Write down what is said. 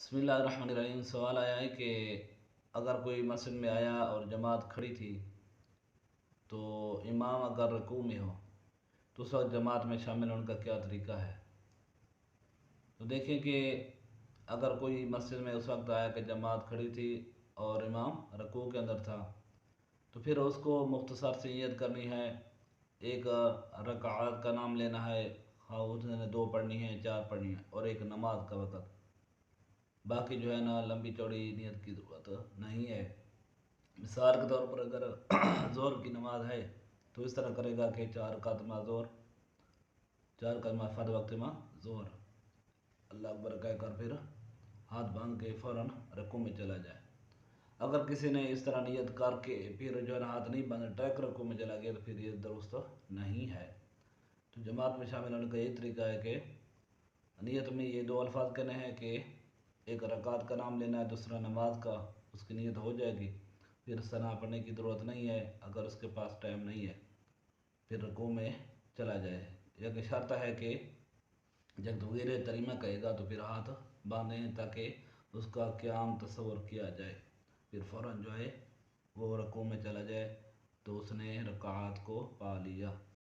بسم اللہ الرحمن الرحیم۔ سوال آیا ہے کہ اگر کوئی مسجد میں آیا اور جماعت کھڑی تھی تو امام اگر رکوع میں ہو تو اس وقت جماعت میں شامل ہونے کا کیا طریقہ ہے؟ تو دیکھیں کہ اگر کوئی مسجد میں اس وقت آیا کہ جماعت کھڑی تھی اور امام رکوع کے اندر تھا تو پھر اس کو مختصر سے نیت کرنی ہے، ایک رکعت کا نام لینا ہے، اس نے 2 پڑھنی ہے 4 پڑھنی ہے، اور ایک نماز کا وقت۔ باقی جو ہے نا لمبی چوڑی نیت کی ضرورت نہیں ہے۔ مثال کے طور پر اگر ظہر کی نماز ہے تو اس طرح کرے گا کہ 4 رکعت ما ظہر، 4 کلمہ فد وقت ما ظہر، اللہ اکبر کہہ کر پھر ہاتھ باندھ کے فوراً رکوع میں چلا جائے۔ اگر کسی نے اس طرح نیت کر کے پھر جو ہے نا ہاتھ نہیں باندھا، ٹیک رکوع میں چلا گیا تو پھر یہ درست نہیں ہے۔ تو جماعت میں شامل ہونے کا یہ طریقہ ہے کہ نیت میں یہ 2 الفاظ کہنے ہیں کہ ایک رکعت کا نام لینا ہے، دوسرا نماز کا، اس کی نیت ہو جائے گی، پھر ثنا پڑھنے کی ضرورت نہیں ہے۔ اگر اس کے پاس ٹائم نہیں ہے پھر رکوع میں چلا جائے۔ یہ شرط ہے کہ جب تکبیر تحریمہ کہے گا تو پھر ہاتھ باندھیں تاکہ اس کا قیام تصور کیا جائے، پھر فوراً جو ہے وہ رکوع میں چلا جائے تو اس نے رکعات کو پا لیا۔